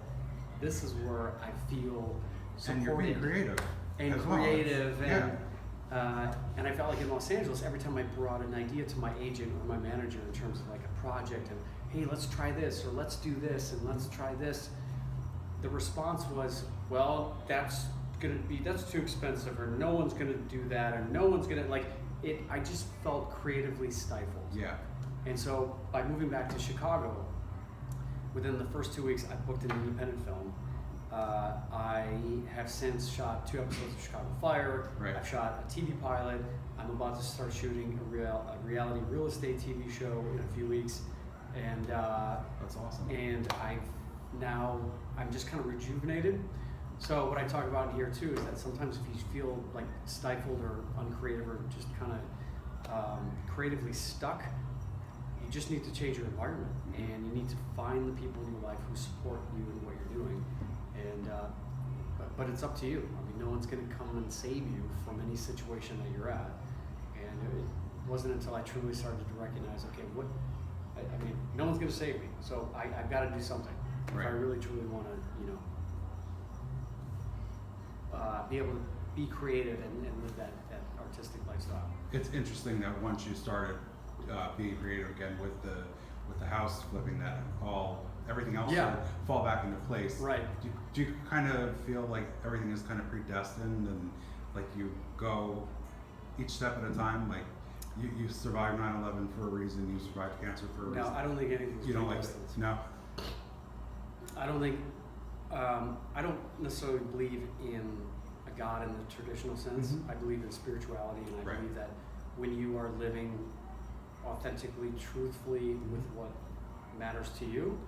this is where I feel supported. And you're being creative. And as creative, well. and I felt like in Los Angeles, every time I brought an idea to my agent or my manager in terms of like a project, and hey, let's try this, or let's do this, and let's try this, the response was, well, that's too expensive, or no one's gonna do that, or no one's gonna like it. I just felt creatively stifled. Yeah. And so by moving back to Chicago, within the first 2 weeks, I booked an independent film. I have since shot 2 episodes of Chicago Fire. Right. I've shot a TV pilot. I'm about to start shooting a reality real estate TV show in a few weeks. And That's awesome. And I'm just kind of rejuvenated. So what I talk about here too is that sometimes if you feel like stifled or uncreative, or just kind of creatively stuck, you just need to change your environment, and you need to find the people in your life who support you in what you're doing. And but it's up to you. I mean, no one's going to come and save you from any situation that you're at. And it wasn't until I truly started to recognize, okay, I mean, no one's going to save me, so I've got to do something. Right. If I really truly want to, be able to be creative and live that artistic lifestyle. It's interesting that once you started being creative again with the house flipping, that everything else Yeah. would fall back into place. Right. Do you kind of feel like everything is kind of predestined, and like you go each step at a time? Like you survived 9/11 for a reason. You survived cancer for a reason. No, I don't think anything's You don't like predestined. it? No. I don't think. I don't necessarily believe in a God in the traditional sense. Mhm. I believe in spirituality, and I Right. believe that when you are living authentically, truthfully with what matters to you,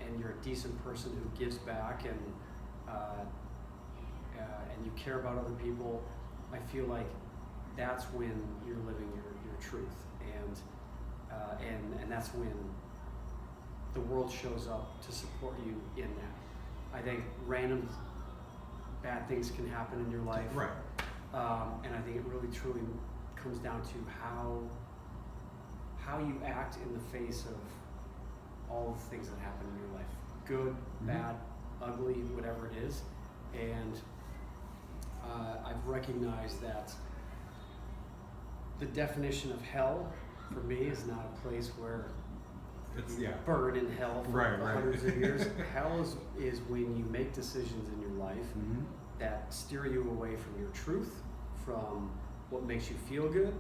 and you're a decent person who gives back, and you care about other people, I feel like that's when you're living your truth, and that's when the world shows up to support you in that. I think random bad things can happen in your life, Right. And I think it really truly comes down to how how you act in the face of all the things that happen in your life, good, bad, ugly, whatever it is. And I've recognized that the definition of hell for me is not a place where you burn in hell for hundreds of years. Hell is when you make decisions in your life that steer you away from your truth, from what makes you feel good,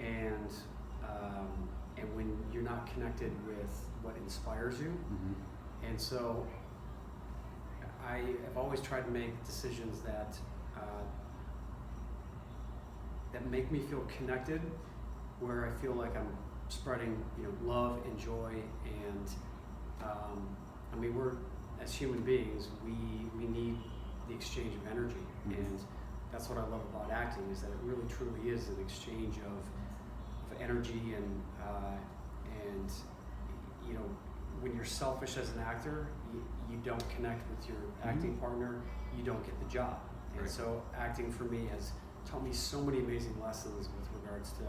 and when you're not connected with what inspires you. And so I have always tried to make decisions that that make me feel connected, where I feel like I'm spreading, love and joy. And I mean, we're, as human beings, we need the exchange of energy, and that's what I love about acting, is that it really truly is an exchange of energy. And when you're selfish as an actor, you don't connect with your acting partner, you don't get the job. And so acting for me has taught me so many amazing lessons with regards to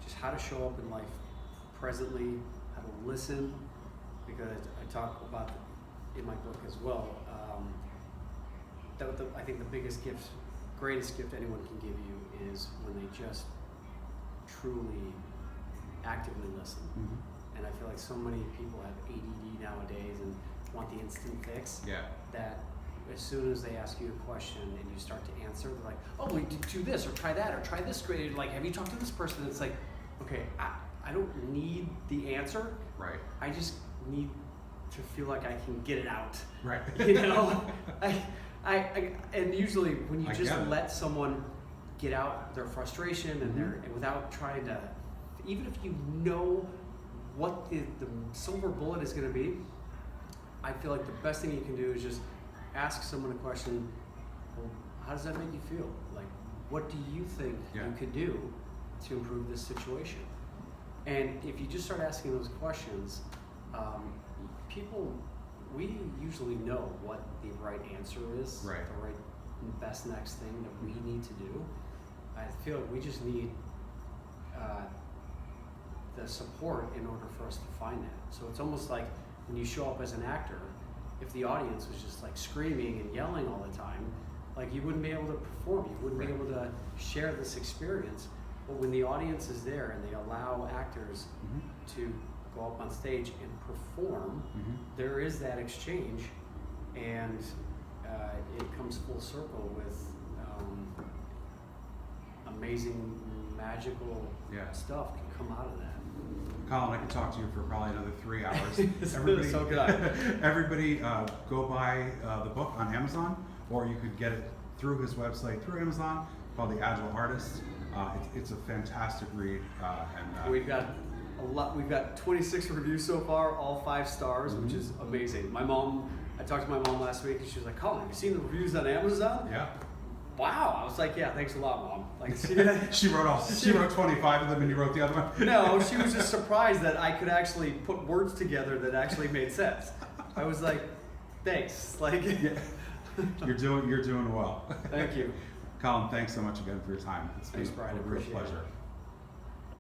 just how to show up in life presently, how to listen, because I talk about in my book as well. I think the greatest gift anyone can give you is when they just truly actively listen. And I feel like so many people have ADD nowadays and want the instant fix. That as soon as they ask you a question and you start to answer, they're like, oh, well, do this, or try that, or try this grade. Like, have you talked to this person? It's like, okay, I don't need the answer. I just need to feel like I can get it out. And usually when you just let someone get out their frustration and without trying to, even if you know what the silver bullet is going to be, I feel like the best thing you can do is just ask someone a question. Well, how does that make you feel? Like, what do you think you could do to improve this situation? And if you just start asking those questions, we usually know what the right answer is, the right best next thing that we need to do. I feel like we just need the support in order for us to find that. So it's almost like when you show up as an actor, if the audience was just like screaming and yelling all the time, like you wouldn't be able to perform, you wouldn't be able to share this experience. But when the audience is there and they allow actors to go up on stage and perform, there is that exchange, and it comes full circle with amazing, magical stuff can come out of that. Colin, I could talk to you for probably another 3 hours. Everybody, so good. Everybody go buy the book on Amazon, or you could get it through his website through Amazon, called The Agile Artist. It's a fantastic read. And we've got a lot. We've got 26 reviews so far, all 5 stars, which is amazing. I talked to my mom last week, and she was like, "Colin, have you seen the reviews on Amazon?" Yeah. Wow. I was like, "Yeah, thanks a lot, Mom." Like, she wrote 25 of them, and you wrote the other one. No, she was just surprised that I could actually put words together that actually made sense. I was like, "Thanks." Like, you're doing well. Thank you, Colin. Thanks so much again for your time. It's been Brian. a real pleasure.